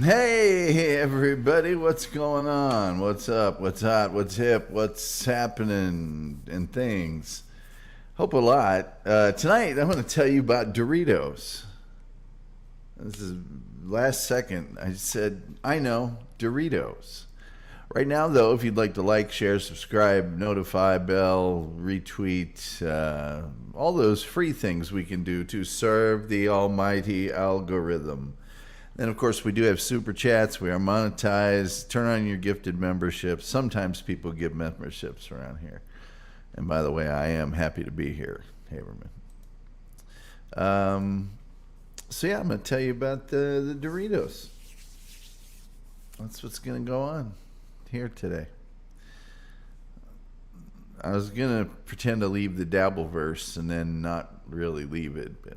Hey everybody, what's going on? What's up? What's hot? What's hip? What's happening and things? Hope a lot. Tonight I'm going to tell you about Doritos. This is last second. I said, I know, Doritos. Right now though, if you'd like to like, share, subscribe, notify, bell, retweet, all those free things we can do to serve the almighty algorithm. And of course, we do have super chats. We are monetized. Turn on your gifted memberships. Sometimes people give memberships around here. And by the way, I am happy to be here, Haberman. So yeah, I'm going to tell you about the Doritos. That's what's going to go on here today. I was going to pretend to leave the Dabbleverse and then not really leave it, but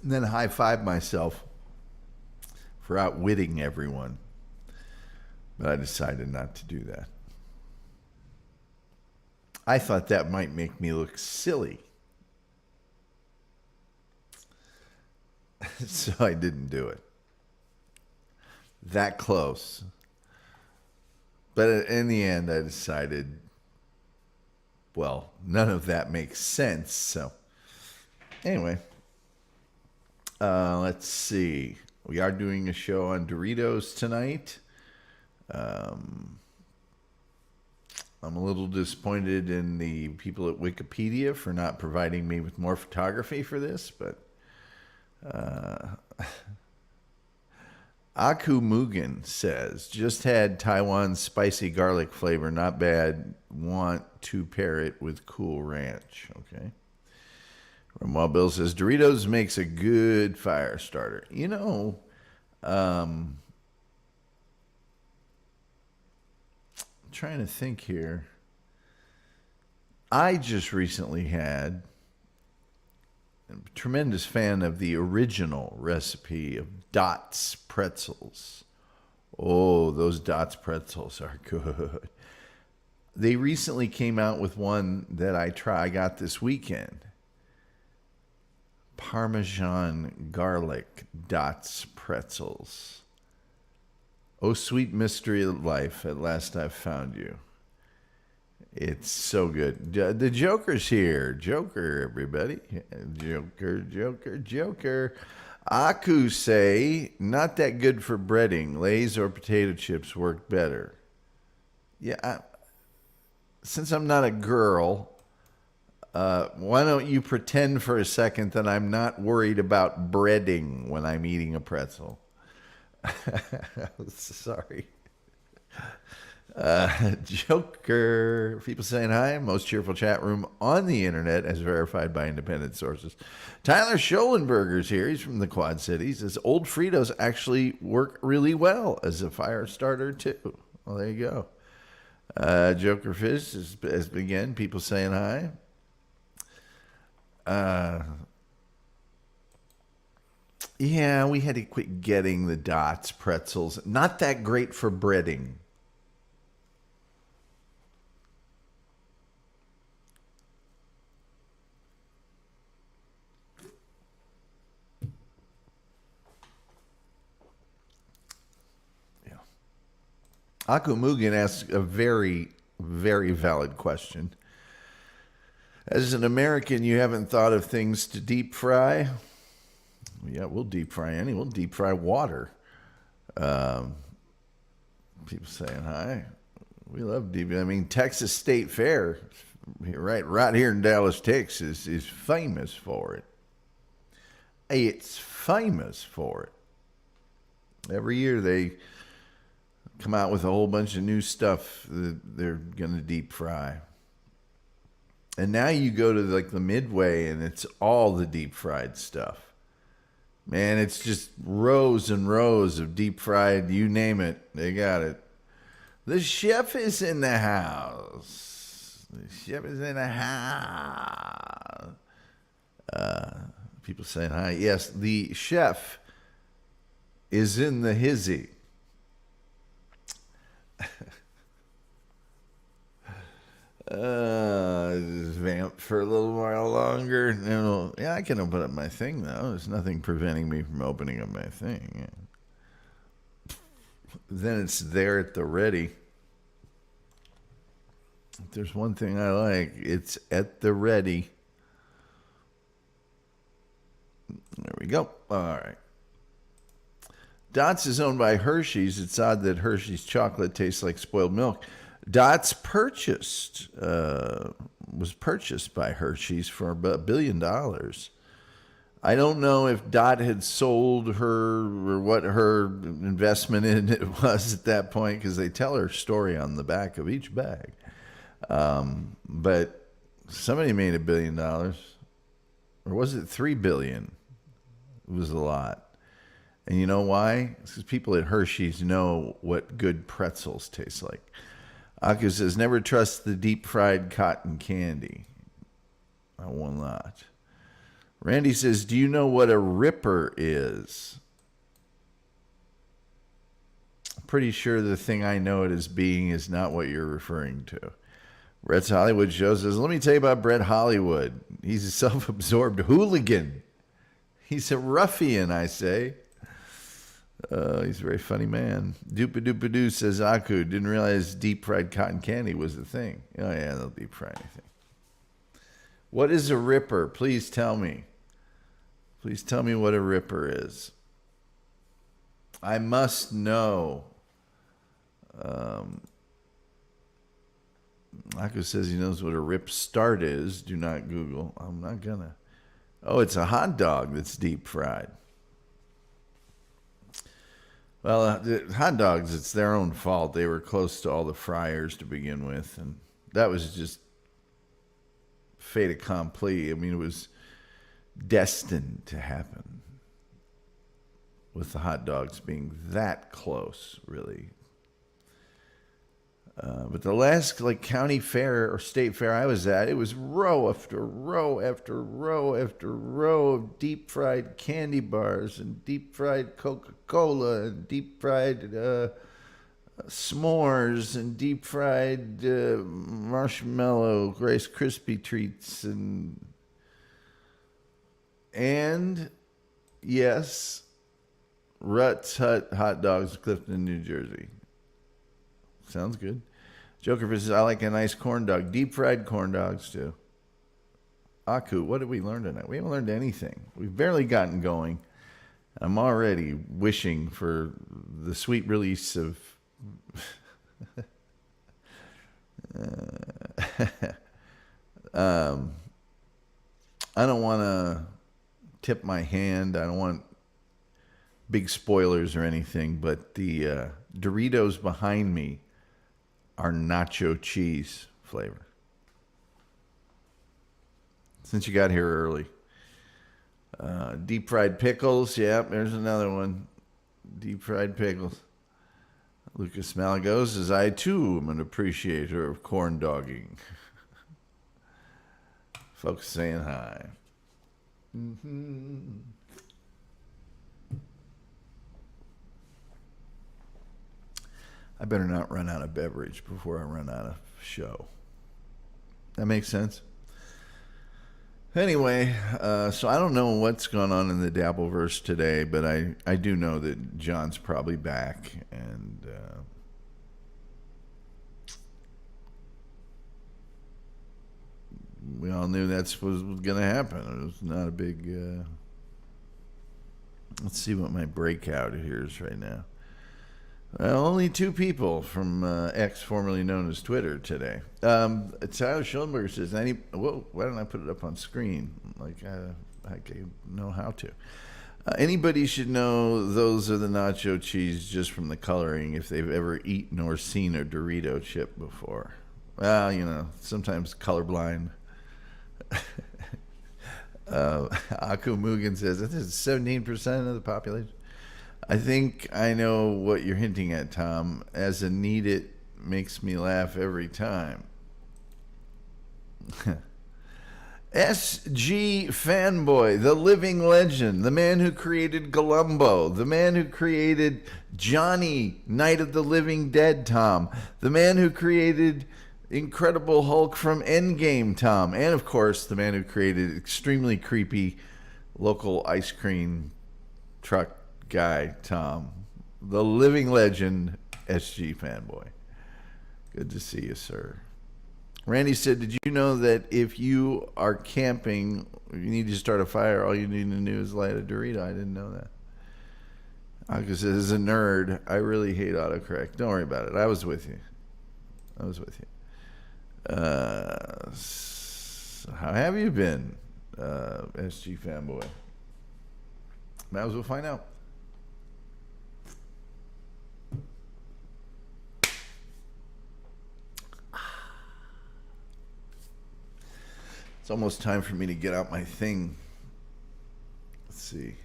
and then high-five myself for outwitting everyone. But I decided not to do that. I thought that might make me look silly. So I didn't do it. That close. But in the end, I decided, well, none of that makes sense. So anyway. Let's see. We are doing a show on Doritos tonight. I'm a little disappointed in the people at Wikipedia for not providing me with more photography for this, but Aku Mugen says, just had Taiwan's spicy garlic flavor. Not bad. Want to pair it with Cool Ranch. Okay. Ramwell Bill says, Doritos makes a good fire starter. I'm trying to think here. I just recently had a tremendous fan of the original recipe of Dots pretzels. Oh, those Dots pretzels are good. They recently came out with one that I got this weekend. Parmesan garlic Dots pretzels. Oh, sweet mystery of life, at last I've found you. It's so good. The Joker's here. Joker, everybody. Joker. Aku say, not that good for breading. Lay's or potato chips work better. Yeah, since I'm not a girl, why don't you pretend for a second that I'm not worried about breading when I'm eating a pretzel? Sorry. Joker. People saying hi. Most cheerful chat room on the internet as verified by independent sources. Tyler Schollenberger's here. He's from the Quad Cities. Says old Fritos actually work really well as a fire starter too. Well, there you go. Joker Fish is again. People saying hi. Yeah, we had to quit getting the Dots pretzels. Not that great for breading. Aku Mugen asks a very, very valid question. As an American, you haven't thought of things to deep fry? Yeah, we'll deep fry anything. We'll deep fry water. People saying hi. We love deep. I mean, Texas State Fair, right here in Dallas, Texas, is famous for it. It's famous for it. Every year they come out with a whole bunch of new stuff that they're going to deep fry. And now you go to like the Midway and it's all the deep fried stuff. Man, it's just rows and rows of deep fried, you name it, they got it. The chef is in the house. The chef is in the house. People saying hi. Yes, the chef is in the hizzy. Just vamp for a little while longer. Yeah, I can open up my thing though. There's nothing preventing me from opening up my thing. Then it's there at the ready. If there's one thing I like, it's at the ready. There we go. All right. Dots is owned by Hershey's. It's odd that Hershey's chocolate tastes like spoiled milk. Dots was purchased by Hershey's for about $1 billion. I don't know if Dot had sold her or what her investment in it was at that point because they tell her story on the back of each bag. But somebody made $1 billion. Or was it $3 billion? It was a lot. And you know why? It's because people at Hershey's know what good pretzels taste like. Aku says, never trust the deep-fried cotton candy. I will not. Randy says, do you know what a ripper is? I'm pretty sure the thing I know it as being is not what you're referring to. Brett's Hollywood Show says, let me tell you about Brett Hollywood. He's a self-absorbed hooligan. He's a ruffian, I say. He's a very funny man. Doopa-doopa-doo says, Aku, didn't realize deep-fried cotton candy was the thing. Oh, yeah, they'll deep-fry anything. What is a ripper? Please tell me. Please tell me what a ripper is. I must know. Aku says he knows what a rip start is. Do not Google. I'm not gonna. Oh, it's a hot dog that's deep-fried. Well, the hot dogs, it's their own fault. They were close to all the fryers to begin with, and that was just fait accompli. I mean, it was destined to happen with the hot dogs being that close, really. But the last county fair or state fair I was at, it was row after row after row after row of deep fried candy bars and deep fried Coca-Cola and deep fried s'mores and deep fried marshmallow Rice Krispie treats and yes, Rutt's hot dogs, Clifton, New Jersey. Sounds good. Joker says, I like a nice corn dog. Deep fried corn dogs, too. Aku, what did we learn tonight? We haven't learned anything. We've barely gotten going. I'm already wishing for the sweet release of... I don't want to tip my hand. I don't want big spoilers or anything, but the Doritos behind me are nacho cheese flavor. Since you got here early. Deep fried pickles. Yep, there's another one. Deep fried pickles. Lucas Malagos says, I too am an appreciator of corn dogging. Folks saying hi. Mm-hmm. I better not run out of beverage before I run out of show. That makes sense? Anyway, so I don't know what's going on in the Dabbleverse today, but I do know that John's probably back, and we all knew that's what was going to happen. It was not a big... let's see what my breakout here is right now. Well, only 2 people from X, formerly known as Twitter, today. Tyler Schullenberger says, whoa, why don't I put it up on screen? I know how to. Anybody should know those are the nacho cheese just from the coloring if they've ever eaten or seen a Dorito chip before. Well, sometimes colorblind. Aku Mugen says, this is 17% of the population. I think I know what you're hinting at, Tom. As a need it makes me laugh every time. SG Fanboy, the living legend, the man who created Columbo, the man who created Johnny, Night of the Living Dead, Tom, the man who created Incredible Hulk from Endgame, Tom, and of course, the man who created extremely creepy local ice cream truck guy, Tom, the living legend, SG Fanboy. Good to see you, sir. Randy said, did you know that if you are camping, you need to start a fire, all you need to do is light a Dorito? I didn't know that. Because as a nerd, I really hate autocorrect. Don't worry about it. I was with you. So how have you been, SG Fanboy? Might as well find out. It's almost time for me to get out my thing. Let's see.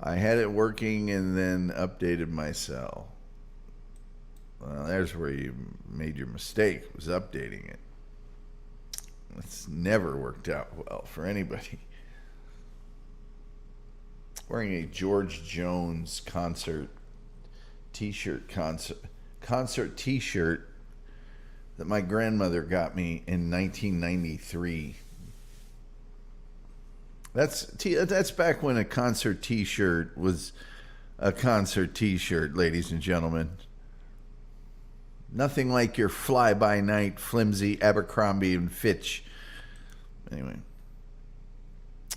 I had it working and then updated my cell. Well, there's where you made your mistake, was updating it. It's never worked out well for anybody. Wearing a George Jones concert t-shirt t-shirt that my grandmother got me in 1993. That's back when a concert t-shirt was a concert t-shirt, ladies and gentlemen. Nothing like your fly-by-night, flimsy Abercrombie and Fitch. Anyway,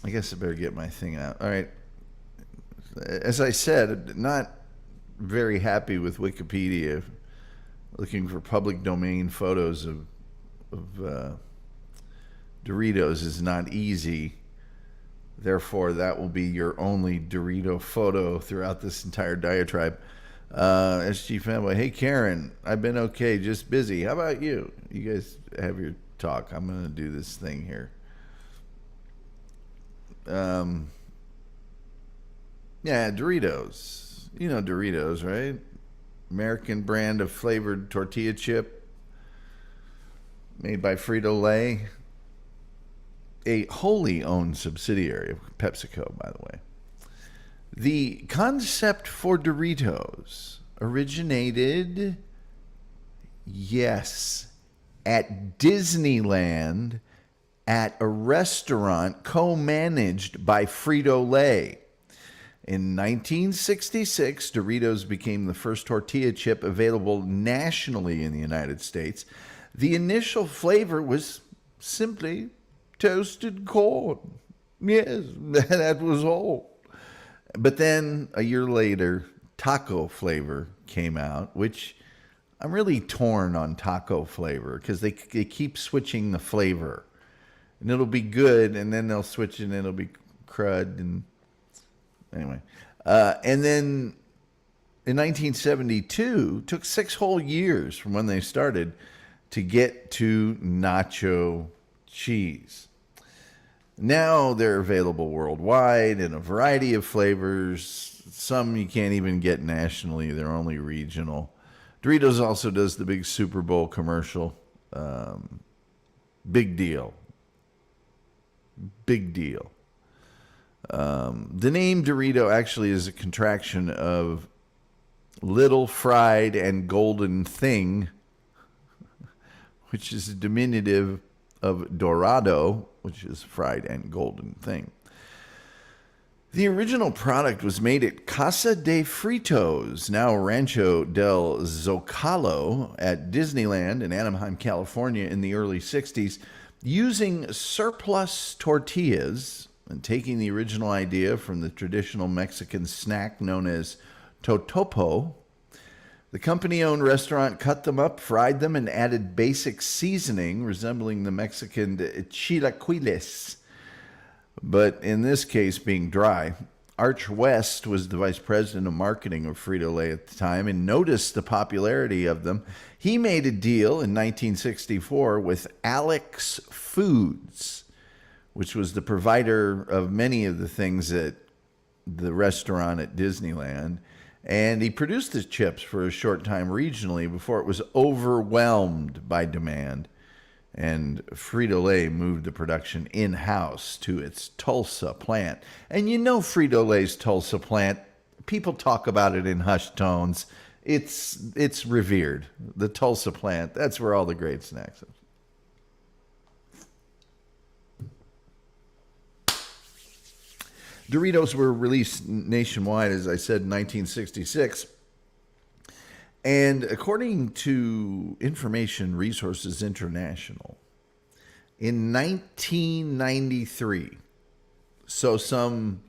I guess I better get my thing out. All right. As I said, not very happy with Wikipedia. Looking for public domain photos of Doritos is not easy. Therefore, that will be your only Dorito photo throughout this entire diatribe. SG Fanboy, hey Karen, I've been okay, just busy. How about you? You guys have your talk. I'm going to do this thing here. Yeah, Doritos. You know Doritos, right? American brand of flavored tortilla chip made by Frito-Lay. A wholly owned subsidiary of PepsiCo, by the way. The concept for Doritos originated, yes, at Disneyland at a restaurant co-managed by Frito-Lay. In 1966, Doritos became the first tortilla chip available nationally in the United States. The initial flavor was simply toasted corn. Yes, that was all. But then a year later, taco flavor came out, which I'm really torn on taco flavor because they keep switching the flavor. And it'll be good, and then they'll switch it, and it'll be crud. And anyway. And then in 1972, took 6 whole years from when they started to get to nacho cheese. Now they're available worldwide in a variety of flavors. Some you can't even get nationally. They're only regional. Doritos also does the big Super Bowl commercial. Big deal. Big deal. The name Dorito actually is a contraction of little fried and golden thing, which is a diminutive of Dorado, which is fried and golden thing. The original product was made at Casa de Fritos, now Rancho del Zocalo, at Disneyland in Anaheim, California in the early 60s, using surplus tortillas and taking the original idea from the traditional Mexican snack known as totopo. The company-owned restaurant cut them up, fried them, and added basic seasoning resembling the Mexican chilaquiles, but in this case being dry. Arch West was the vice president of marketing of Frito-Lay at the time and noticed the popularity of them. He made a deal in 1964 with Alex Foods, which was the provider of many of the things at the restaurant at Disneyland. And he produced his chips for a short time regionally before it was overwhelmed by demand. And Frito-Lay moved the production in-house to its Tulsa plant. And you know Frito-Lay's Tulsa plant, people talk about it in hushed tones. It's revered. The Tulsa plant, that's where all the great snacks are. Doritos were released nationwide, as I said, in 1966. And according to Information Resources International, in 1993, so some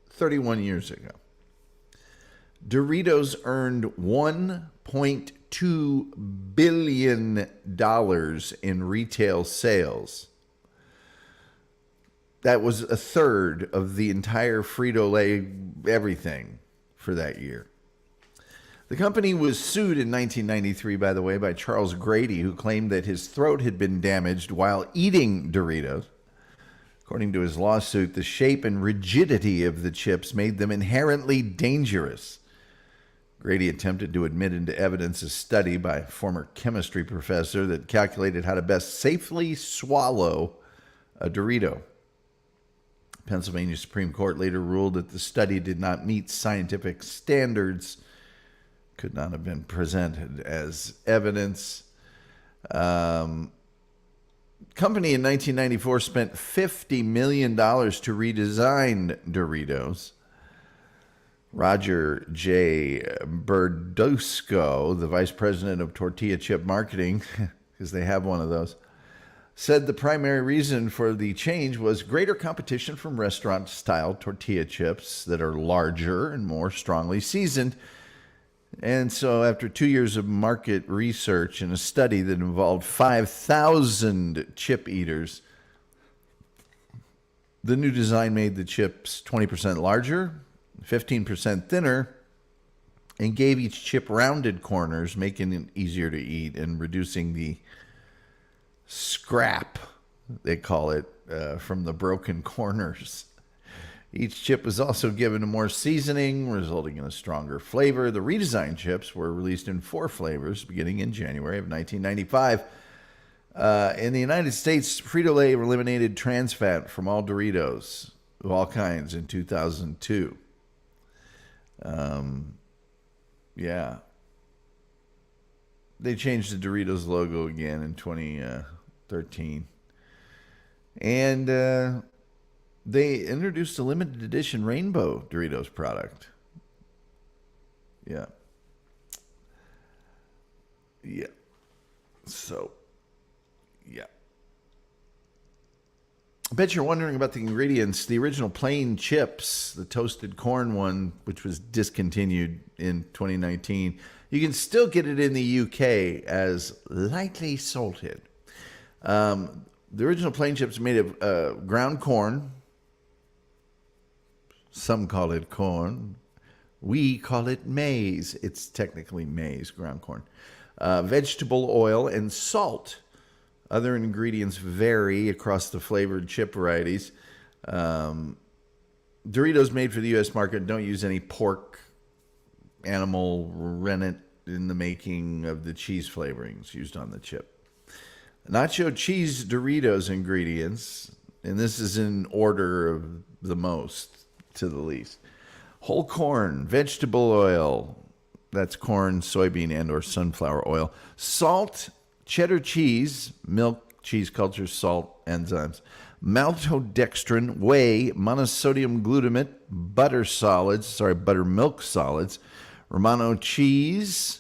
31 years ago, Doritos earned $1.2 billion in retail sales. That was a third of the entire Frito-Lay everything for that year. The company was sued in 1993, by the way, by Charles Grady, who claimed that his throat had been damaged while eating Doritos. According to his lawsuit, the shape and rigidity of the chips made them inherently dangerous. Grady attempted to admit into evidence a study by a former chemistry professor that calculated how to best safely swallow a Dorito. Pennsylvania Supreme Court later ruled that the study did not meet scientific standards, could not have been presented as evidence. Company in 1994 spent $50 million to redesign Doritos. Roger J. Berdusco, the vice president of tortilla chip marketing, because they have one of those, said the primary reason for the change was greater competition from restaurant-style tortilla chips that are larger and more strongly seasoned. And so after 2 years of market research and a study that involved 5,000 chip eaters, The new design made the chips 20% larger, 15% thinner, and gave each chip rounded corners, making it easier to eat and reducing the scrap, they call it, from the broken corners. Each chip was also given more seasoning, resulting in a stronger flavor. The redesigned chips were released in 4 flavors beginning in January of 1995. In the United States, Frito-Lay eliminated trans fat from all Doritos of all kinds in 2002. Yeah. They changed the Doritos logo again in 2013. And they introduced a limited edition rainbow Doritos product. Yeah. Yeah. So, yeah. I bet you're wondering about the ingredients. The original plain chips, the toasted corn one, which was discontinued in 2019, you can still get it in the UK as lightly salted. The original plain chips are made of ground corn. Some call it corn. We call it maize. It's technically maize, ground corn. Vegetable oil and salt. Other ingredients vary across the flavored chip varieties. Doritos made for the U.S. market don't use any pork, animal, rennet in the making of the cheese flavorings used on the chip. Nacho cheese Doritos ingredients, and this is in order of the most to the least. Whole corn, vegetable oil, that's corn, soybean, and or sunflower oil. Salt, cheddar cheese, milk, cheese culture, salt, enzymes. Maltodextrin, whey, monosodium glutamate, buttermilk solids, Romano cheese,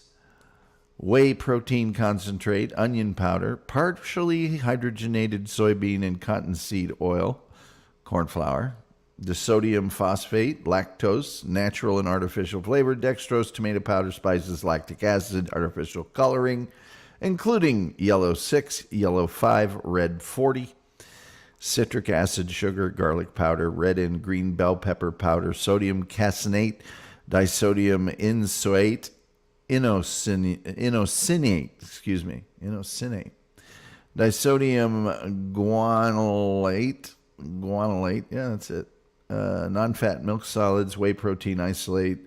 whey protein concentrate, onion powder, partially hydrogenated soybean and cottonseed oil, corn flour, disodium phosphate, lactose, natural and artificial flavor, dextrose, tomato powder, spices, lactic acid, artificial coloring, including yellow 6, yellow 5, red 40, citric acid, sugar, garlic powder, red and green bell pepper powder, sodium caseinate, disodium inosiniate, disodium guanylate, yeah, that's it. Non-fat milk solids, whey protein isolate,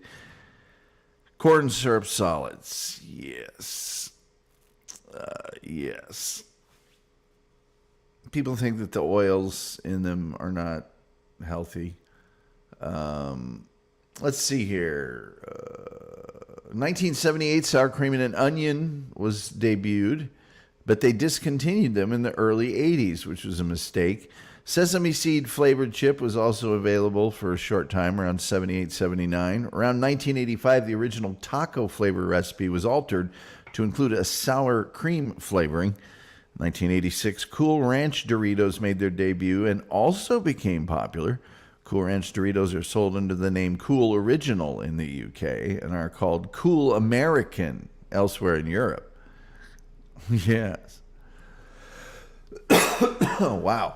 corn syrup solids. Yes. Yes. People think that the oils in them are not healthy. Let's see here. 1978, sour cream and onion was debuted, but they discontinued them in the early 80s, which was a mistake. Sesame seed flavored chip was also available for a short time, around 78, 79. Around 1985, the original taco flavor recipe was altered to include a sour cream flavoring. 1986, Cool Ranch Doritos made their debut and also became popular. Cool Ranch Doritos are sold under the name Cool Original in the UK and are called Cool American elsewhere in Europe. Yes. Oh, wow.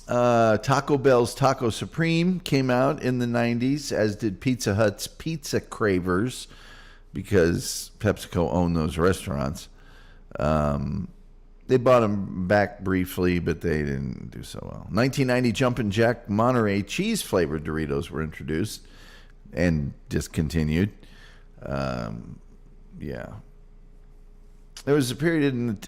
Taco Bell's Taco Supreme came out in the 90s, as did Pizza Hut's Pizza Cravers, because PepsiCo owned those restaurants. They bought them back briefly, but they didn't do so well. 1990, Jumpin' Jack Monterey cheese-flavored Doritos were introduced and discontinued. Yeah. There was a period in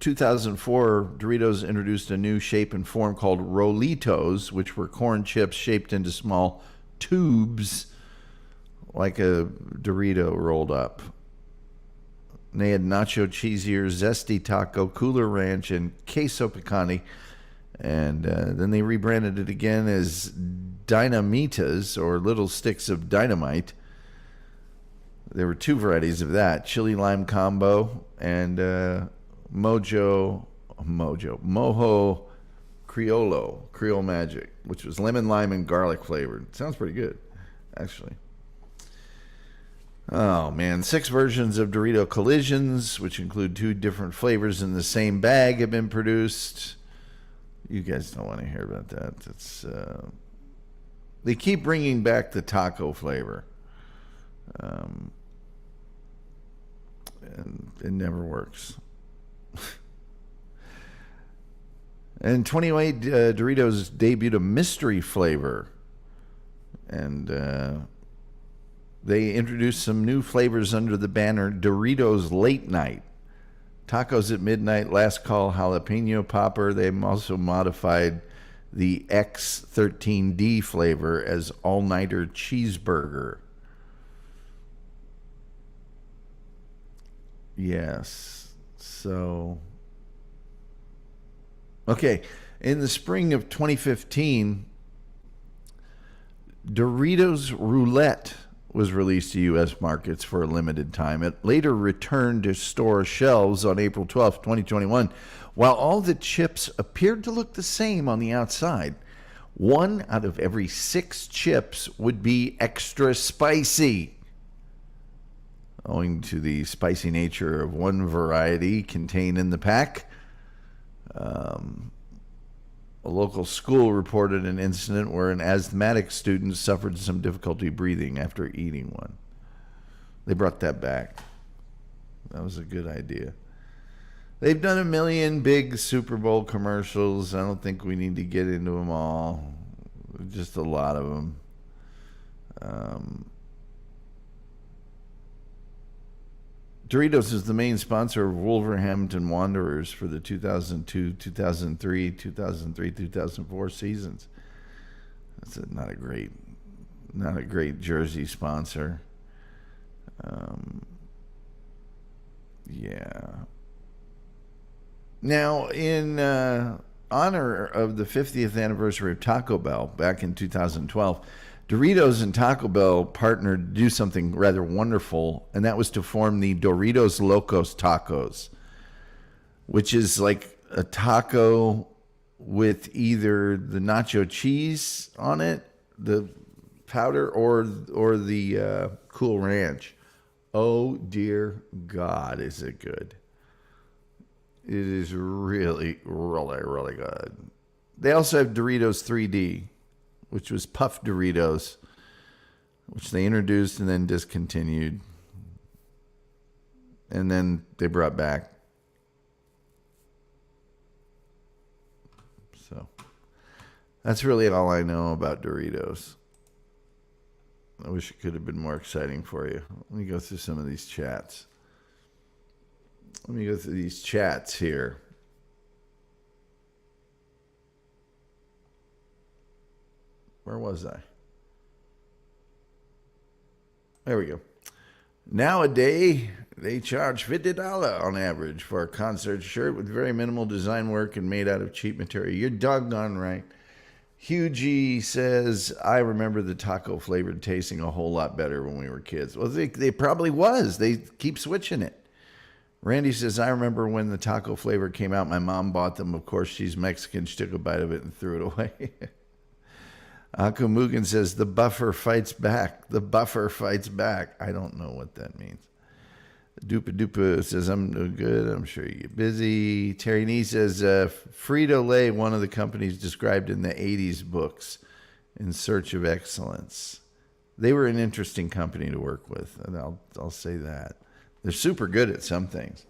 2004, Doritos introduced a new shape and form called Rolitos, which were corn chips shaped into small tubes like a Dorito rolled up. And they had nacho cheesier, zesty taco, cooler ranch, and queso picante. And then they rebranded it again as Dynamitas, or little sticks of dynamite. There were 2 varieties of that, chili lime combo and Mojo Creole Magic, which was lemon, lime, and garlic flavored. Sounds pretty good, actually. Oh, man. 6 versions of Dorito Collisions, which include 2 different flavors in the same bag, have been produced. You guys don't want to hear about that. It's they keep bringing back the taco flavor, and it never works. And 28 Doritos debuted a mystery flavor, and they introduced some new flavors under the banner Doritos Late Night. Tacos at Midnight, Last Call, Jalapeno Popper. They've also modified the X13D flavor as All-Nighter Cheeseburger. Yes. So, okay. In the spring of 2015, Doritos Roulette was released to U.S. markets for a limited time. It later returned to store shelves on April 12, 2021. While all the chips appeared to look the same on the outside, 1 out of every 6 chips would be extra spicy. Owing to the spicy nature of one variety contained in the pack, a local school reported an incident where an asthmatic student suffered some difficulty breathing after eating one. They brought that back. That was a good idea. They've done a million big Super Bowl commercials. I don't think we need to get into them all. Just a lot of them. Doritos is the main sponsor of Wolverhampton Wanderers for the 2002, 2003, 2004 seasons. That's not a great jersey sponsor. Yeah. Now, in honor of the 50th anniversary of Taco Bell back in 2012, Doritos and Taco Bell partnered to do something rather wonderful, and that was to form the Doritos Locos Tacos, which is like a taco with either the nacho cheese on it, the powder, or the Cool Ranch. Oh, dear God, is it good. It is really, really, really good. They also have Doritos 3D, which was puffed Doritos, which they introduced and then discontinued. And then they brought back. So that's really all I know about Doritos. I wish it could have been more exciting for you. Let me go through some of these chats. Let me go through these chats here. Where was I? There we go. Nowadays, they charge $50 on average for a concert shirt with very minimal design work and made out of cheap material. You're doggone right. Hugh G says, I remember the taco flavored tasting a whole lot better when we were kids. Well, they probably was. They keep switching it. Randy says, I remember when the taco flavor came out, my mom bought them. Of course, she's Mexican. She took a bite of it and threw it away. Akumugan says, the buffer fights back. The buffer fights back. I don't know what that means. Dupa Dupa says, I'm doing good. I'm sure you get busy. Terry Nee says, Frito-Lay, one of the companies described in the 80s books, In Search of Excellence. They were an interesting company to work with, and I'll say that. They're super good at some things.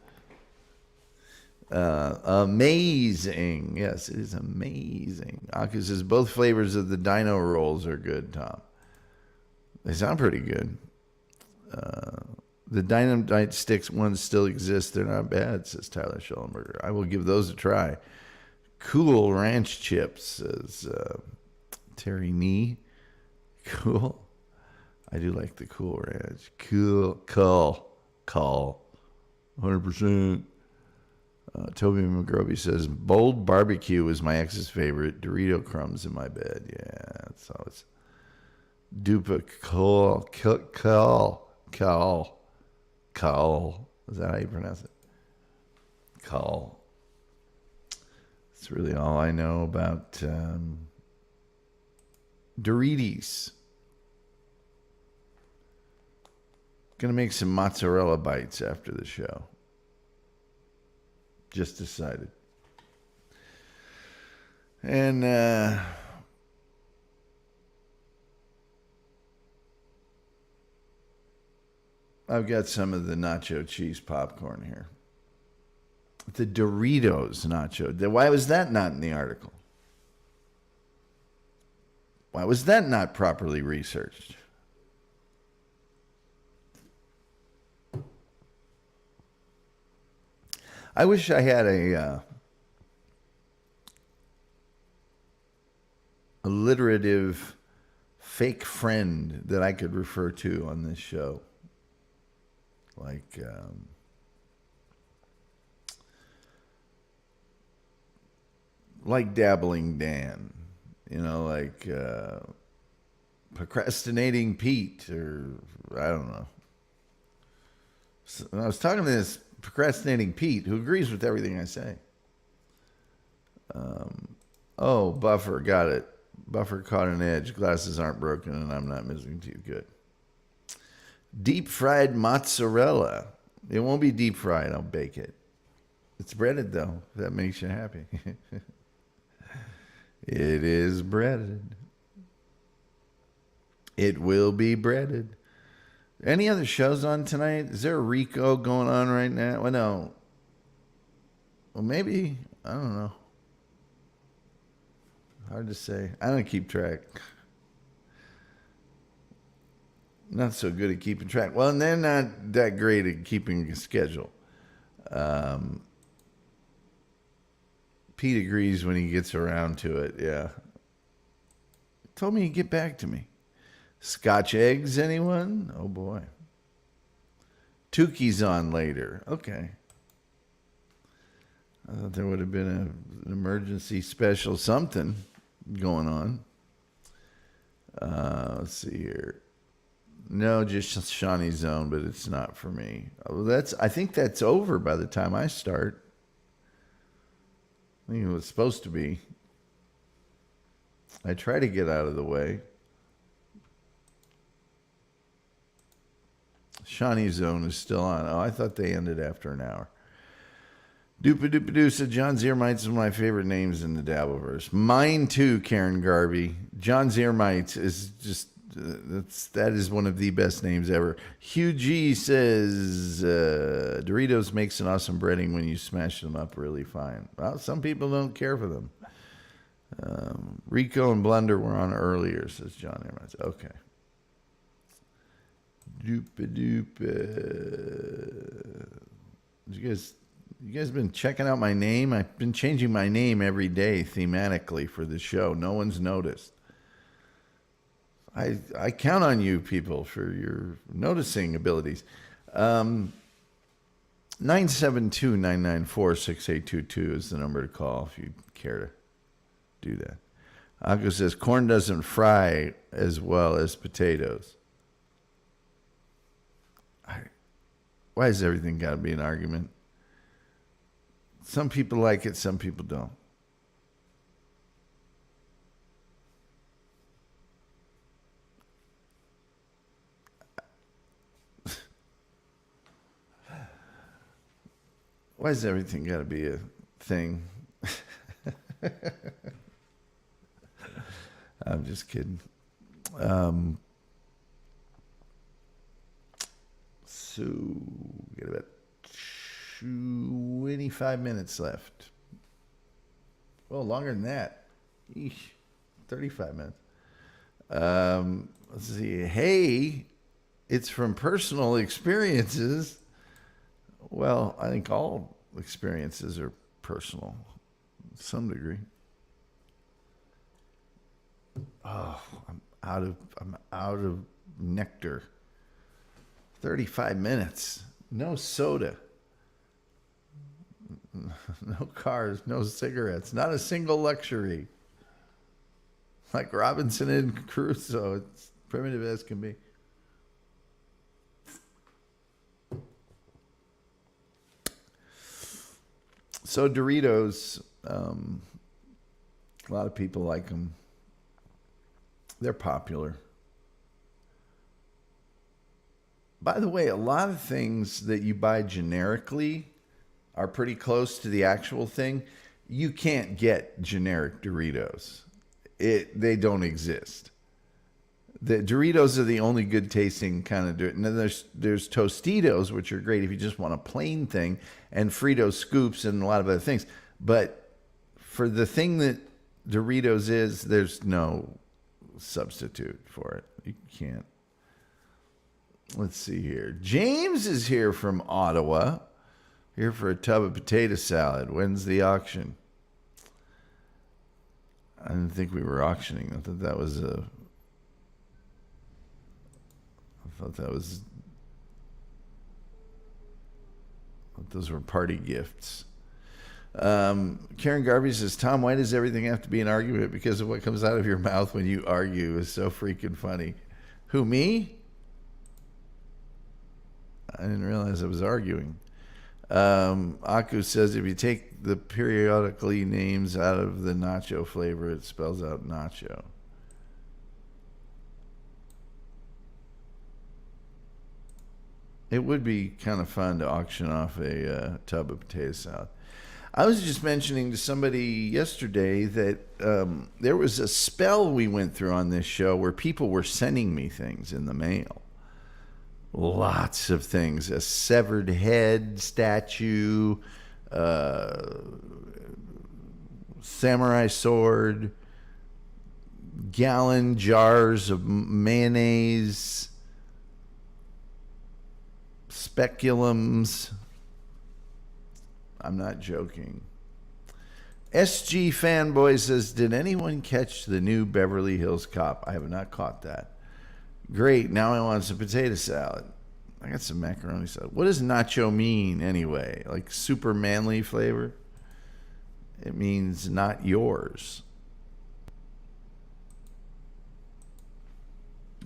Amazing. Yes, it is amazing. Aku says, both flavors of the Dino Rolls are good, Tom. They sound pretty good. The Dynamite Sticks ones still exist. They're not bad, says Tyler Schellenberger. I will give those a try. Cool Ranch Chips, says Terry Nee. Cool. I do like the Cool Ranch. Cool. 100%. Toby McGrovey says, bold barbecue is my ex's favorite. Dorito crumbs in my bed. Yeah, it's always dupa call. Is that how you pronounce it? Call. That's really all I know about Doritos. Gonna make some mozzarella bites after the show. Just decided. And I've got some of the nacho cheese popcorn here. The Doritos nacho. Why was that not in the article? Why was that not properly researched? I wish I had a alliterative fake friend that I could refer to on this show. Like Dabbling Dan, Procrastinating Pete, or I don't know. So I was talking to this Procrastinating Pete who agrees with everything I say. Buffer, got it. Buffer caught an edge. Glasses aren't broken and I'm not missing too good. Deep fried mozzarella. It won't be deep fried. I'll bake it. It's breaded though. If that makes you happy. It is breaded. It will be breaded. Any other shows on tonight? Is there a Rico going on right now? Well, no. Well, maybe. I don't know. Hard to say. I don't keep track. Not so good at keeping track. Well, and they're not that great at keeping a schedule. Pete agrees when he gets around to it. Yeah. Told me he'd get back to me. Scotch eggs, anyone? Oh, boy. Tuki's on later. Okay. I thought there would have been an emergency special something going on. Let's see here. No, just Shawnee's Zone, but it's not for me. I think that's over by the time I start. I think it was supposed to be. I try to get out of the way. Shawnee's Zone is still on. Oh, I thought they ended after an hour. Doopa said John Ziermites is one of my favorite names in the Dabbleverse. Mine too, Karen Garvey. John Ziermites is just that is one of the best names ever. Hugh G says Doritos makes an awesome breading when you smash them up really fine. Well, some people don't care for them. Rico and Blunder were on earlier, says John Ziermites. Okay. You guys been checking out my name? I've been changing my name every day thematically for the show. No one's noticed. I count on you people for your noticing abilities. 972-994-6822 is the number to call if you care to do that. Akko says corn doesn't fry as well as potatoes. Why has everything got to be an argument? Some people like it, some people don't. Why has everything got to be a thing? I'm just kidding. So, we got about 25 minutes left. Well, longer than that. Eesh, 35 minutes. Let's see. Hey, it's from personal experiences. Well, I think all experiences are personal to some degree. Oh, I'm out of nectar. 35 minutes. No soda. No cars, no cigarettes, not a single luxury. Like Robinson and Crusoe, it's primitive as can be. So Doritos, a lot of people like them. They're popular. By the way, a lot of things that you buy generically are pretty close to the actual thing. you can't get generic Doritos. They don't exist. The Doritos are the only good tasting kind of Doritos. And then there's Tostitos, which are great if you just want a plain thing, and Frito Scoops and a lot of other things. But for the thing that Doritos is, there's no substitute for it. You can't. Let's see here. James is here from Ottawa, here for a tub of potato salad. When's the auction? I didn't think we were auctioning. I thought that was those were party gifts. Karen Garvey says, Tom, why does everything have to be an argument? Because of what comes out of your mouth when you argue is so freaking funny. Who, me? I didn't realize I was arguing. Aku says, if you take the periodically names out of the nacho flavor, it spells out nacho. It would be kind of fun to auction off a tub of potato salad. I was just mentioning to somebody yesterday that there was a spell we went through on this show where people were sending me things in the mail. Lots of things. A severed head statue, samurai sword, gallon jars of mayonnaise, speculums. I'm not joking. SG Fanboy says, did anyone catch the new Beverly Hills Cop? I have not caught that. Great, now I want some potato salad. I got some macaroni salad. What does nacho mean anyway? Like super manly flavor? It means not yours.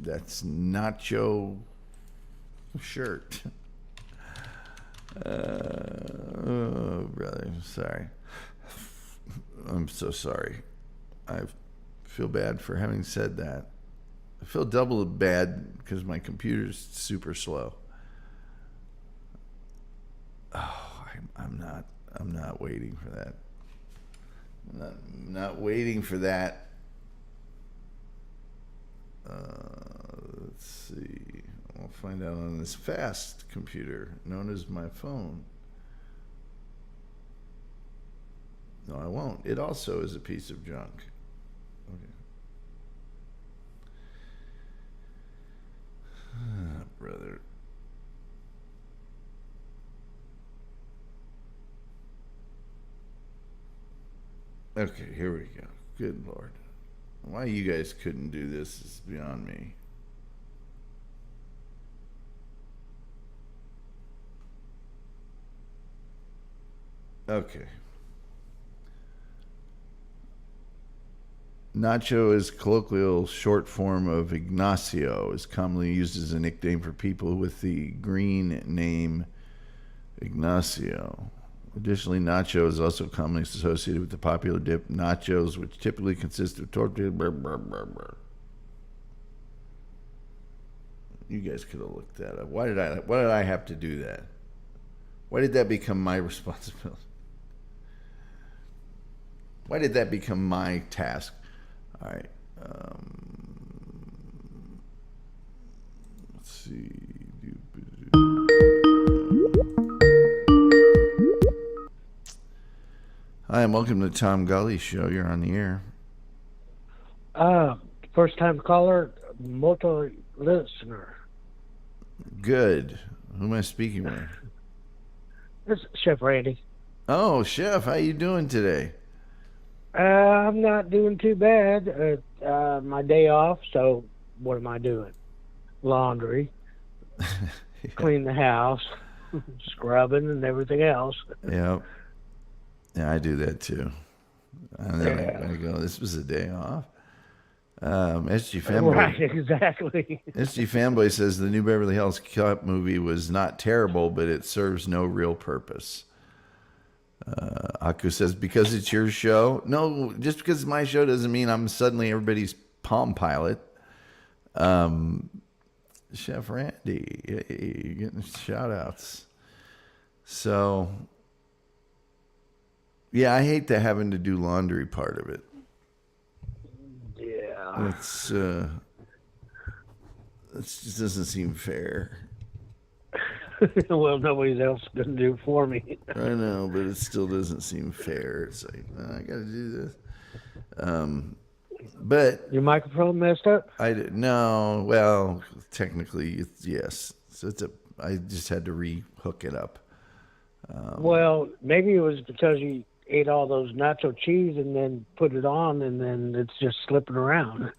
That's nacho shirt. Oh, brother, sorry. I'm so sorry. I feel bad for having said that. I feel double bad because my computer's super slow. Oh, I'm not waiting for that. I'm not waiting for that. Let's see. I'll find out on this fast computer known as my phone. No, I won't. It also is a piece of junk. Okay. Ah, brother. Okay, here we go. Good Lord. Why you guys couldn't do this is beyond me. Okay. Nacho is colloquial short form of Ignacio, is commonly used as a nickname for people with the green name Ignacio. Additionally, nacho is also commonly associated with the popular dip nachos, which typically consist of tortilla. You guys could have looked that up. Why did I have to do that? Why did that become my responsibility? Why did that become my task? All right. Let's see. Hi, and welcome to the Tom Gully Show. You're on the air. First time caller, multi listener. Good. Who am I speaking with? This is Chef Randy. Oh, Chef, how you doing today? I'm not doing too bad. My day off, so what am I doing? Laundry, clean the house, scrubbing, and everything else. Yep. Yeah, I do that too. And then I go, this was a day off. SG Fanboy. Right, exactly. SG Fanboy says the new Beverly Hills Cop movie was not terrible, but it serves no real purpose. Aku says, because it's your show. No, just because it's my show doesn't mean I'm suddenly everybody's Palm Pilot. Chef Randy, you're getting shout outs. So, Yeah, I hate the having to do laundry part of it. Yeah. It just doesn't seem fair. Well, nobody's else going to do it for me. I know, but it still doesn't seem fair. It's like, I got to do this. But Your microphone messed up? no. Well, technically, yes. So I just had to re-hook it up. Well, maybe it was because you ate all those nacho cheese and then put it on, and then it's just slipping around.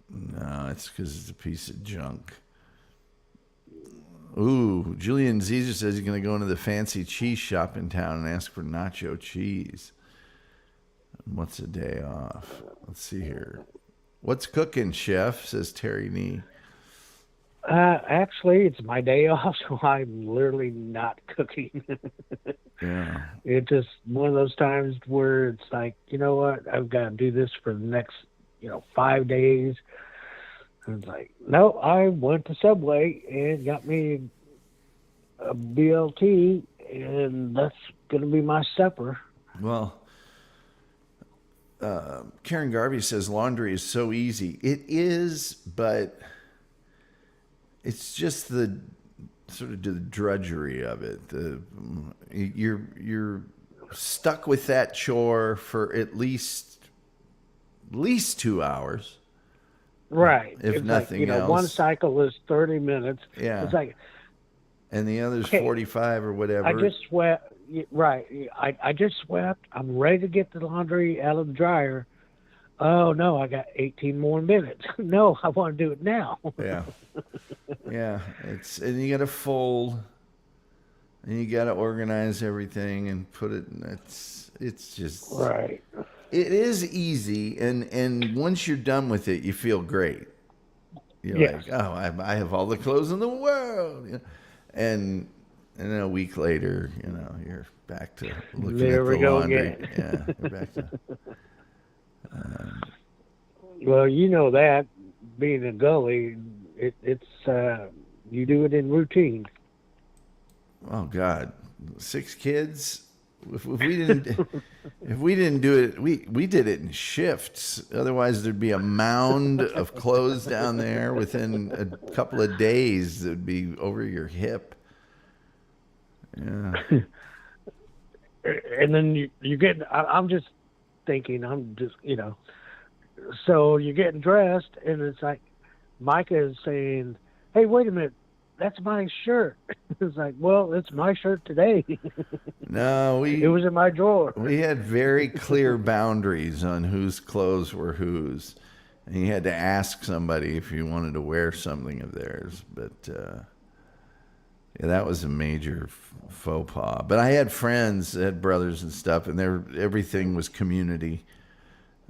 No, it's because it's a piece of junk. Ooh, Julian Caesar says he's going to go into the fancy cheese shop in town and ask for nacho cheese. What's a day off? Let's see here. What's cooking, chef? Says Terry Nee. Actually, it's my day off, so I'm literally not cooking. Yeah. It's just one of those times where it's like, you know what? I've got to do this for the next, 5 days. And it's like, no, I went to Subway and got me a BLT, and that's going to be my supper. Well, Karen Garvey says laundry is so easy. It is, but it's just the sort of the drudgery of it. You're stuck with that chore for at least 2 hours. Right. If it's nothing like, else. One cycle is 30 minutes. Yeah. It's like, and the other's okay, 45 or whatever. I just swept. Right. I just swept. I'm ready to get the laundry out of the dryer. Oh, no, I got 18 more minutes. No, I want to do it now. Yeah. Yeah. And you got to fold and you got to organize everything and put it in. It's just. Right. It is easy. And once you're done with it, you feel great. You're Yes. like, oh, I have all the clothes in the world. And then a week later, you're back to looking There at we the go laundry. again. Yeah, you're back to. Well, you know that being a gully, it's you do it in routine. Oh God, 6 kids. If we didn't do it, we did it in shifts. Otherwise, there'd be a mound of clothes down there within a couple of days. That'd be over your hip. Yeah. And then you get. I'm just thinking. So you're getting dressed, and it's like Micah is saying, "Hey, wait a minute, that's my shirt." It's like, well, it's my shirt today. No, it was in my drawer. We had very clear boundaries on whose clothes were whose, and you had to ask somebody if you wanted to wear something of theirs. But yeah, that was a major faux pas. But I had friends that had brothers and stuff, and everything was community.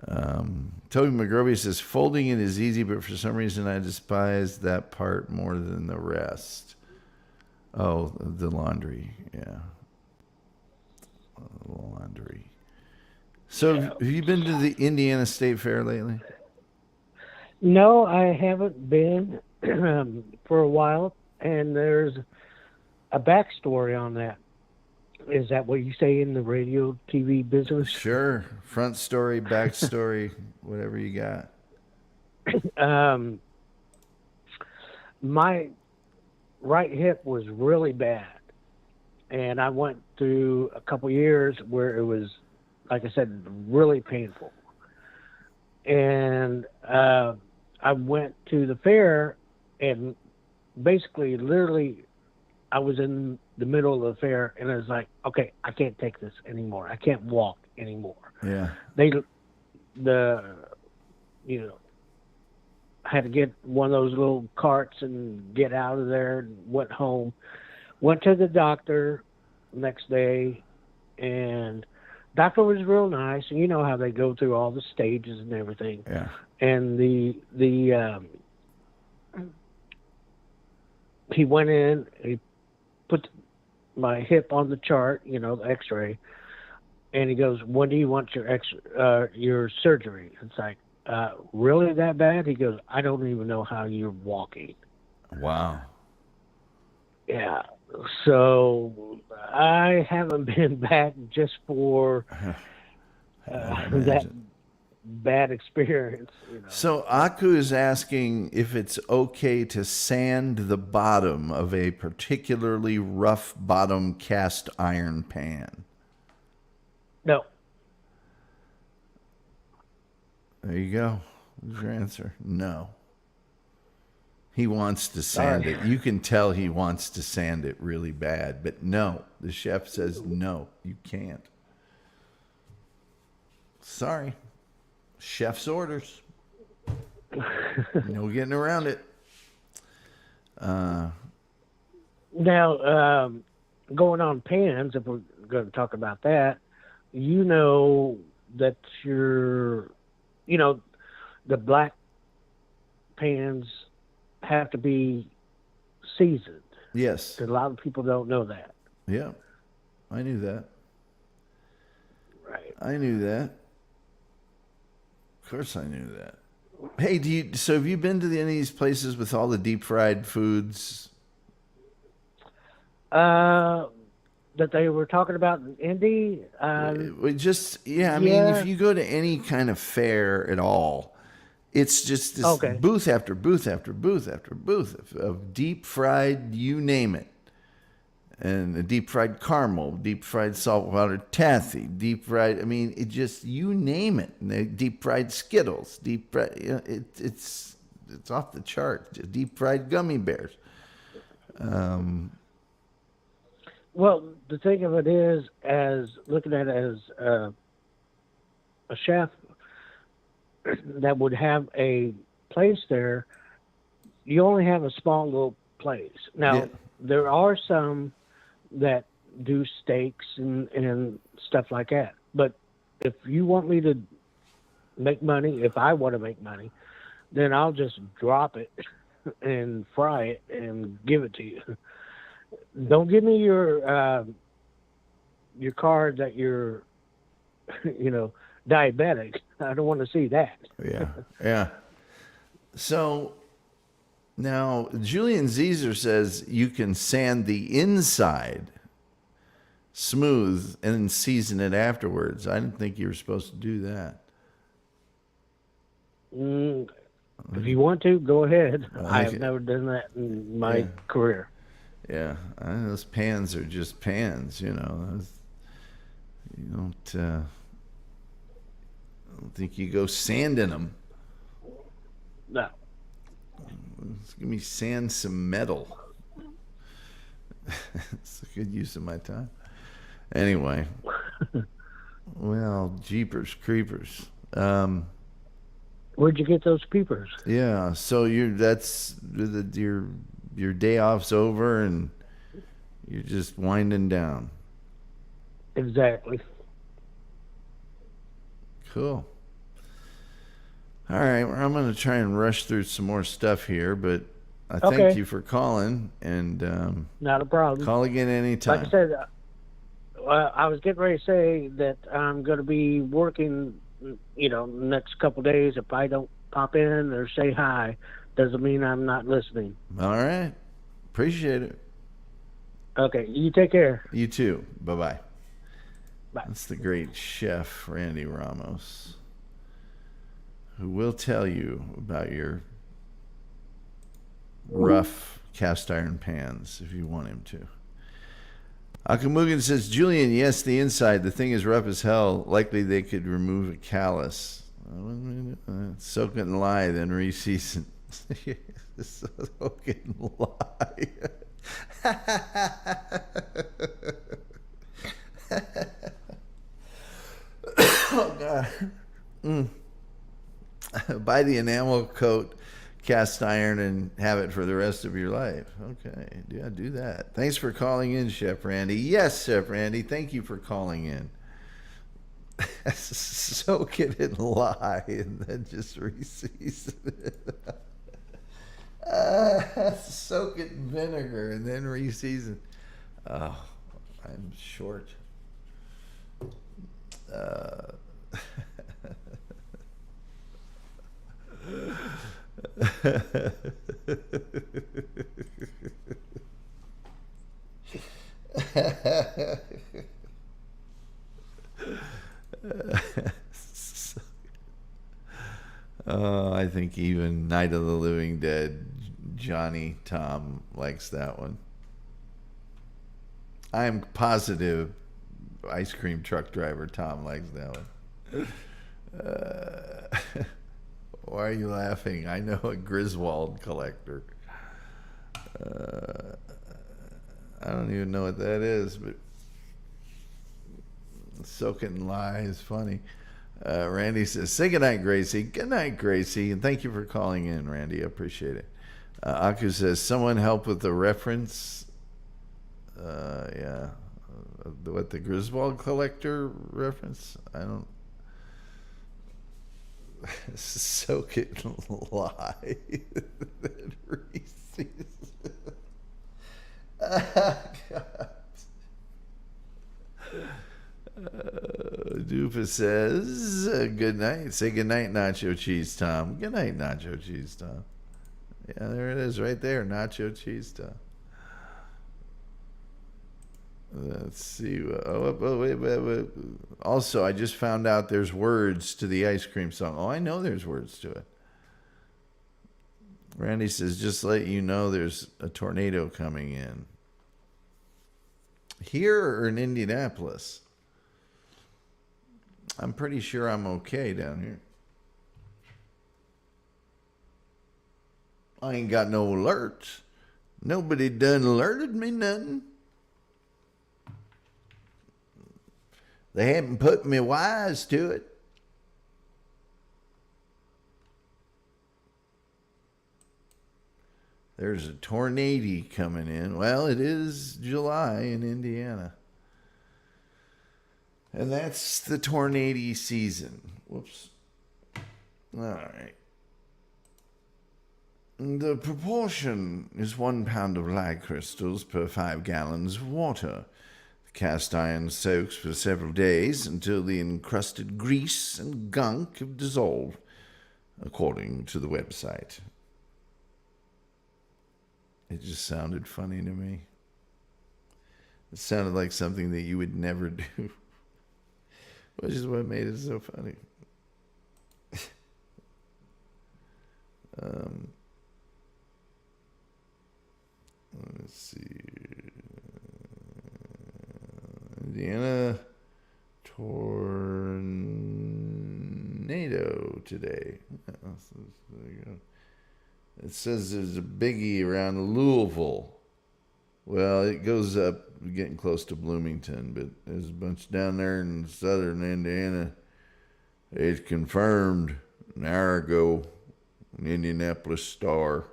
Toby McGrovey says folding it is easy, but for some reason I despise that part more than the rest. Oh, the laundry, yeah, the laundry. So, have you been to the Indiana State Fair lately? No, I haven't been for a while, and there's a backstory on that. Is that what you say in the radio, TV business? Sure. Front story, back story, whatever you got. My right hip was really bad, and I went through a couple years where it was, like I said, really painful. And I went to the fair, and basically, literally, I was in the middle of the fair, and I was like, okay, I can't take this anymore. I can't walk anymore. Yeah. I had to get one of those little carts and get out of there, and went home. Went to the doctor next day, and doctor was real nice, and you know how they go through all the stages and everything. Yeah. And he went in, he put my hip on the chart, the x-ray, and he goes, when do you want your surgery? It's like, really that bad? He goes, I don't even know how you're walking. Wow. Yeah. So I haven't been back just for I that imagine. bad experience, you know. So But Aku is asking if it's okay to sand the bottom of a particularly rough bottom cast iron pan. no, There you go. What's your answer? No. He wants to sand sorry. it. You can tell he wants to sand it really bad, but no. The chef says no, you can't. Sorry. Chef's orders. No getting around it. Now, going on pans, if we're going to talk about that, you know that you know, the black pans have to be seasoned. Yes. 'Cause a lot of people don't know that. Yeah. I knew that. Right. I knew that. Of course I knew that. Hey, so have you been to any of these places with all the deep fried foods? Uh, that they were talking about in Indy. I mean, if Yeah. you go to any kind of fair at all, it's just this Okay. booth after booth after booth after booth of deep fried, you name it. And a deep fried caramel, deep fried saltwater taffy, deep fried, I mean, it just, you name it. And deep fried Skittles, deep fried, you know, it's off the chart. Just deep fried gummy bears. Well, the thing of it is, as looking at it as a chef that would have a place there, you only have a small little place. Yeah. Now, there are some that do steaks and stuff like that. But if you want me to make money, if I want to make money, then I'll just drop it and fry it and give it to you. Don't give me your card that you're, you know, diabetic. I don't want to see that. Yeah. Yeah. So now Julian Zezer says you can sand the inside smooth and then season it afterwards. I didn't think you were supposed to do that. Mm, if you want to, go ahead. I have Okay. never done that in my Yeah. career. Yeah. Those pans are just pans, you know. You don't think you go sanding them. No. Give me sand some metal. It's a good use of my time. Anyway, well, jeepers creepers. Where'd you get those peepers? Yeah, so your day off's over and you're just winding down. Exactly. Cool. All right, well, I'm going to try and rush through some more stuff here, but I thank Okay. you for calling and Not a problem. call again anytime. Like I said, I was getting ready to say that I'm going to be working, you know, next couple days. If I don't pop in or say hi, doesn't mean I'm not listening. All right. Appreciate it. Okay. You take care. You too. Bye-bye. Bye. That's the great chef, Randy Ramos, who will tell you about your rough cast iron pans if you want him to. Akamugan says, Julian, yes, the inside. The thing is rough as hell. Likely they could remove a callus. Soak it in lye, then reseason. Soak it in lye. Oh, God. Buy the enamel coat cast iron and have it for the rest of your life. Okay. Yeah, do that. Thanks for calling in, Chef Randy. Yes, Chef Randy. Thank you for calling in. Soak it in lye and then just reseason it. Soak it in vinegar and then reseason. Oh, I'm short. I think even Night of the Living Dead, Johnny Tom likes that one. I'm positive ice cream truck driver Tom likes that one. Why are you laughing? I know a Griswold collector. I don't even know what that is, but Soak It and Lie is funny. Randy says, say goodnight, Gracie. Good night, Gracie. And thank you for calling in, Randy. I appreciate it. Aku says, someone help with the reference. Yeah. What, the Griswold collector reference? I don't. Soak It and Lie. Reese's. God. Doofus says, good night. Say good night, Nacho Cheese Tom. Good night, Nacho Cheese Tom. Yeah, there it is right there, Nacho Cheese Tom. Let's see. Wait. Also, I just found out there's words to the ice cream song. Oh, I know there's words to it. Randy says, just to let you know there's a tornado coming in. Here or in Indianapolis? I'm pretty sure I'm okay down here. I ain't got no alerts. Nobody done alerted me nothing. They haven't put me wise to it. There's a tornado coming in. Well, it is July in Indiana. And that's the tornado season. Whoops. All right. The proportion is 1 pound of lye crystals per 5 gallons of water. The cast iron soaks for several days until the encrusted grease and gunk have dissolved, according to the website. It just sounded funny to me. It sounded like something that you would never do. Which is what made it so funny. Let's see. Indiana tornado today. There you go. It says there's a biggie around Louisville. Well, it goes up, getting close to Bloomington, but there's a bunch down there in southern Indiana. It's confirmed an hour ago, an Indianapolis Star.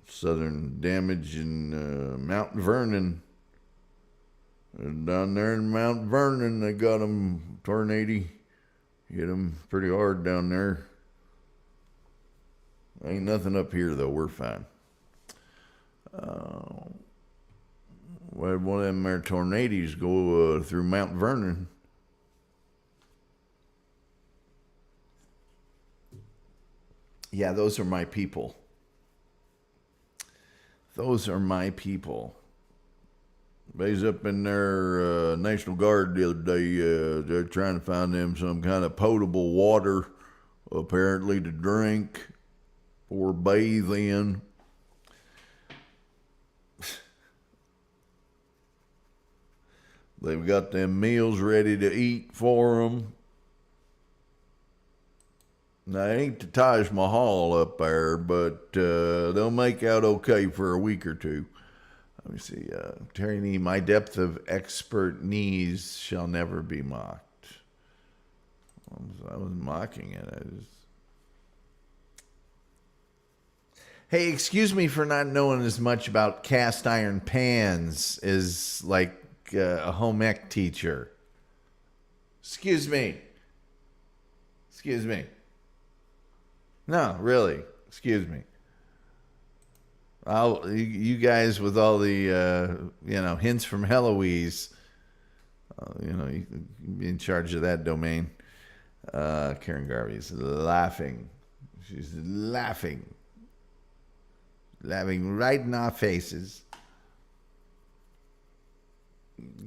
Southern damage in Mount Vernon. Down there in Mount Vernon, they got them tornado. Hit them pretty hard down there. Ain't nothing up here, though. We're fine. Well, one of them there tornadoes go through Mount Vernon. Yeah, those are my people. Those are my people. They's up in their National Guard the other day. They're trying to find them some kind of potable water, apparently to drink or bathe in. They've got them meals ready to eat for them. Now, it ain't the Taj Mahal up there, but they'll make out okay for a week or two. Let me see. Terry Nee, my depth of expert knees shall never be mocked. I wasn't mocking it. Hey, excuse me for not knowing as much about cast iron pans as like a home ec teacher. Excuse me. No, really. Excuse me. You guys with all the hints from Heloise, you be in charge of that domain. Karen Garvey's laughing. She's laughing right in our faces.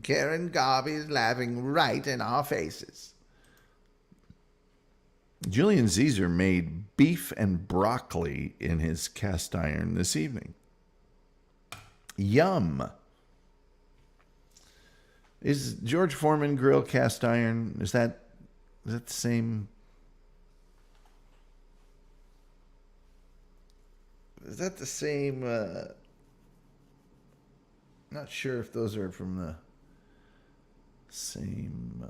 Karen Garvey is laughing right in our faces. Julian Caesar made beef and broccoli in his cast iron this evening. Yum. Is George Foreman grill cast iron? Is that the same? Is that the same? Not sure if those are from the same.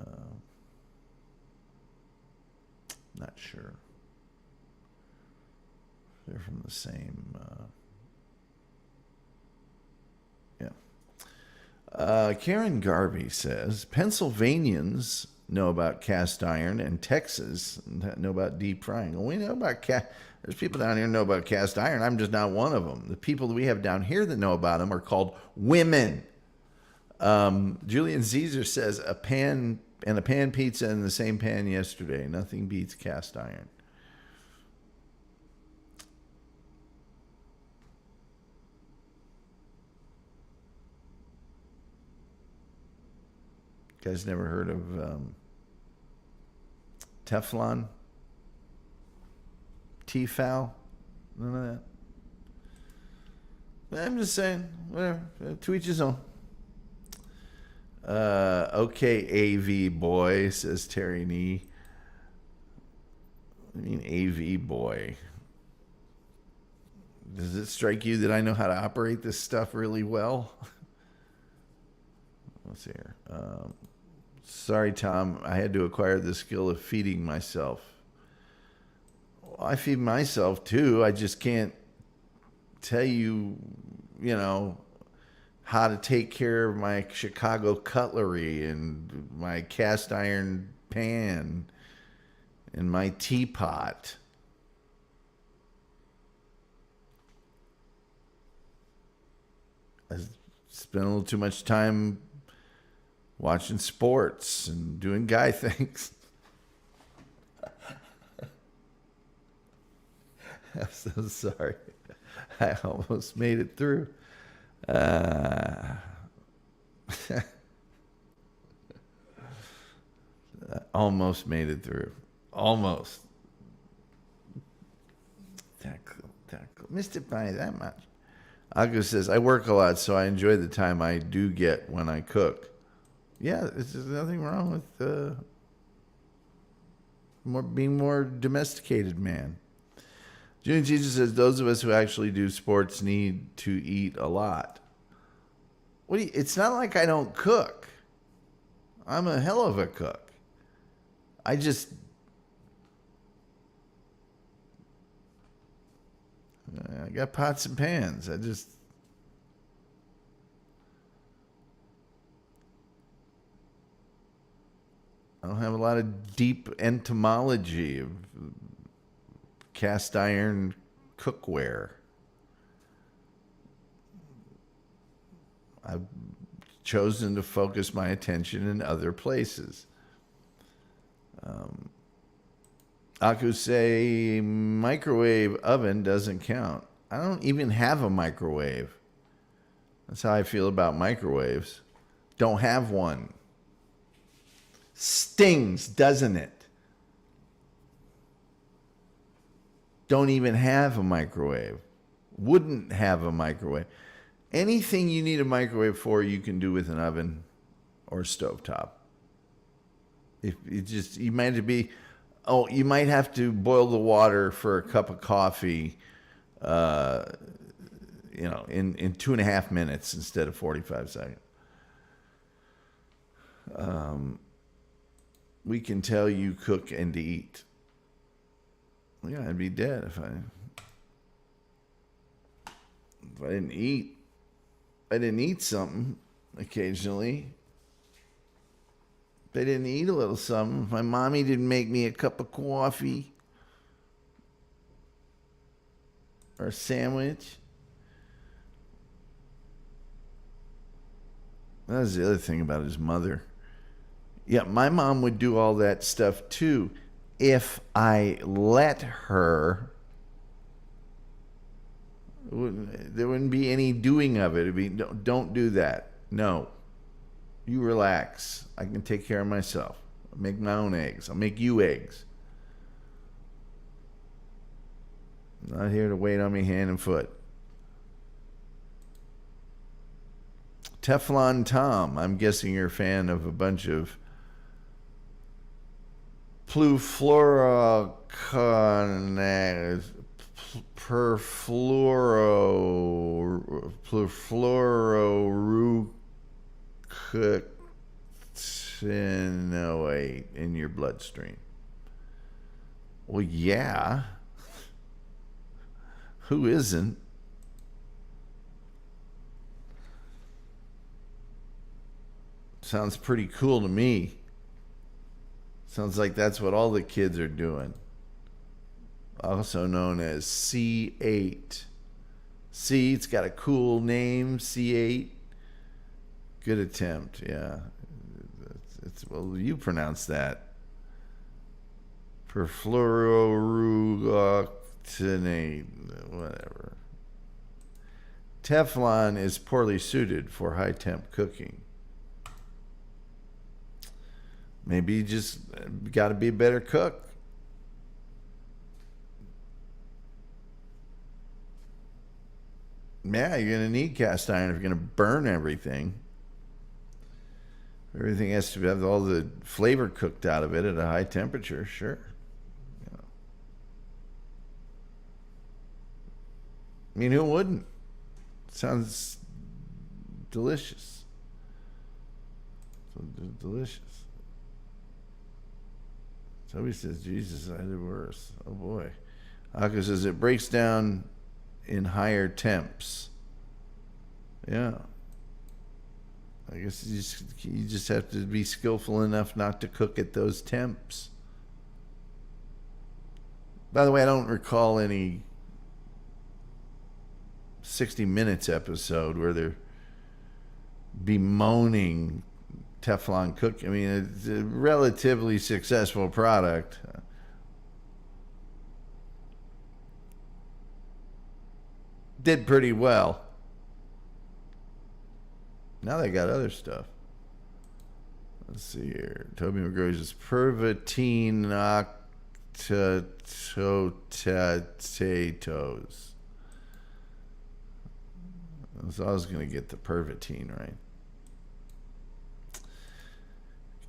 Not sure. They're from the same. Yeah. Karen Garvey says Pennsylvanians know about cast iron and Texas know about deep frying. Well, we know about there's people down here who know about cast iron. I'm just not one of them. The people that we have down here that know about them are called women. Julian Caesar says a pan pizza in the same pan yesterday. Nothing beats cast iron. You guys never heard of Teflon? Tefal? None of that? I'm just saying, whatever. To each his own. Okay, AV boy, says Terry Nee. I mean, AV boy. Does it strike you that I know how to operate this stuff really well? Let's see here. Sorry, Tom. I had to acquire the skill of feeding myself. Well, I feed myself too. I just can't tell you, how to take care of my Chicago cutlery and my cast iron pan and my teapot. I spent a little too much time watching sports and doing guy things. I'm so sorry. I almost made it through. Almost made it through. Almost. Missed it by that much. Agus says, I work a lot, so I enjoy the time I do get when I cook. Yeah, there's nothing wrong with being more domesticated, man. Julian Jesus says, those of us who actually do sports need to eat a lot. It's not like I don't cook. I'm a hell of a cook. I got pots and pans. I don't have a lot of deep entomology of cast iron cookware. I've chosen to focus my attention in other places. Aku say microwave oven doesn't count. I don't even have a microwave. That's how I feel about microwaves. Don't have one. Stings, doesn't it? Don't even have a microwave. Wouldn't have a microwave. Anything you need a microwave for, you can do with an oven or a stovetop. You might have to boil the water for a cup of coffee, in 2.5 minutes instead of 45 seconds. We can tell you cook and eat. Yeah, I'd be dead if I didn't eat. I didn't eat something occasionally. If I didn't eat a little something, if my mommy didn't make me a cup of coffee or a sandwich. That was the other thing about his mother. Yeah, my mom would do all that stuff too if I let her. There wouldn't be any doing of it. It'd be, don't do that. No. You relax. I can take care of myself. I'll make my own eggs. I'll make you eggs. Not here to wait on me hand and foot. Teflon Tom, I'm guessing you're a fan of a bunch of perfluororucinoate in your bloodstream. Well, yeah. Who isn't? Sounds pretty cool to me. Sounds like that's what all the kids are doing. Also known as C8. See, it's got a cool name, C8. Good attempt, yeah. Well, you pronounce that. Perfluorooctinate, whatever. Teflon is poorly suited for high temp cooking. Maybe you just got to be a better cook. Yeah, you're going to need cast iron if you're going to burn everything. Everything has to have all the flavor cooked out of it at a high temperature, sure. You know. I mean, who wouldn't? Sounds delicious. So delicious. Toby says, Jesus, I did worse. Oh, boy. Aka says, it breaks down in higher temps. Yeah. I guess you just have to be skillful enough not to cook at those temps. By the way, I don't recall any 60 Minutes episode where they're bemoaning Teflon cooking. I mean, it's a relatively successful product. Did pretty well. Now they got other stuff. Let's see here. Toby McGrory says pervitine octatotatos. So I was going to get the pervitine right.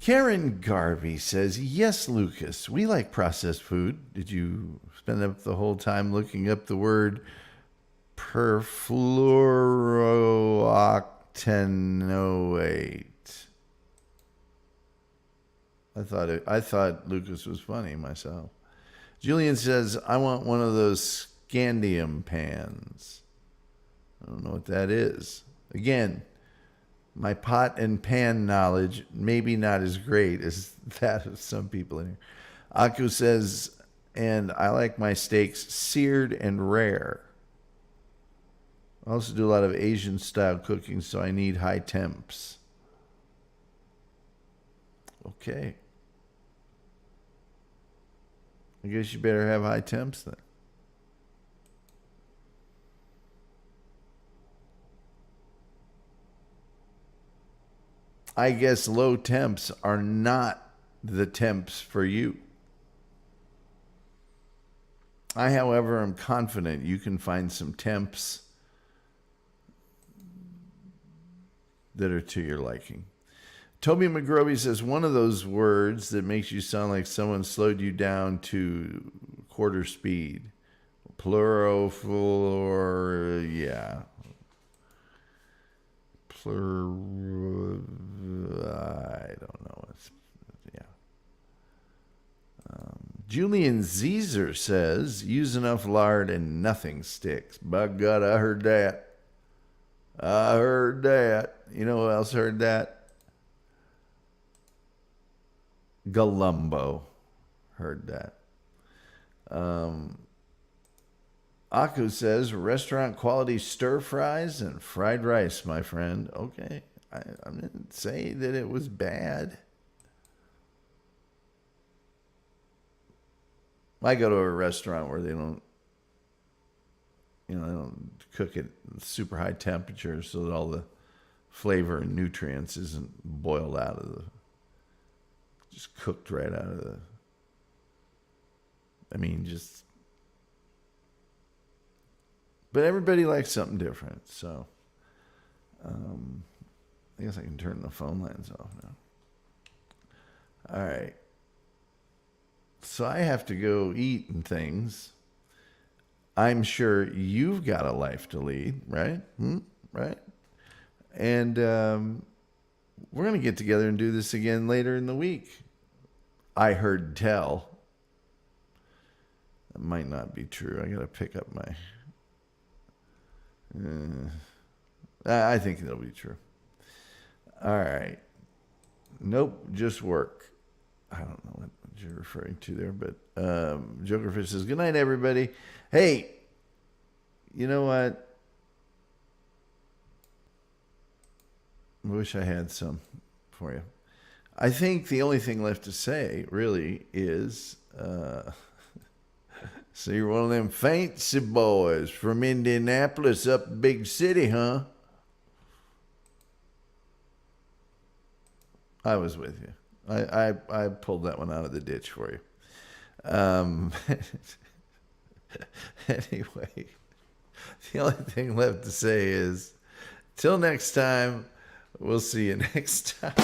Karen Garvey says, yes, Lucas, we like processed food. Did you spend up the whole time looking up the word perfluorooctanoate? I thought Lucas was funny myself. Julian says, I want one of those scandium pans. I don't know what that is. Again, my pot and pan knowledge maybe not as great as that of some people in here. Aku says, and I like my steaks seared and rare. I also do a lot of Asian style cooking, so I need high temps. Okay. I guess you better have high temps then. I guess low temps are not the temps for you. I, however, am confident you can find some temps that are to your liking. Toby McGrovey says, one of those words that makes you sound like someone slowed you down to quarter speed. Yeah. I don't know. Yeah. Julian Zeezer says, use enough lard and nothing sticks. By God, I heard that. You know who else heard that? Galumbo heard that. Aku says, restaurant quality stir fries and fried rice, my friend. Okay. I didn't say that it was bad. I go to a restaurant where they don't cook at super high temperatures so that all the flavor and nutrients isn't boiled out of just cooked right out of just But everybody likes something different. So I guess I can turn the phone lines off now. All right. So I have to go eat and things. I'm sure you've got a life to lead, right? Right? And we're going to get together and do this again later in the week. I heard tell. That might not be true. I got to pick up my... I think it'll be true. All right. Nope, just work. I don't know what you're referring to there, but Jokerfish says, good night, everybody. Hey, you know what? I wish I had some for you. I think the only thing left to say, really, is... so you're one of them fancy boys from Indianapolis up big city, huh? I was with you. I pulled that one out of the ditch for you. Anyway, the only thing left to say is, till next time, we'll see you next time.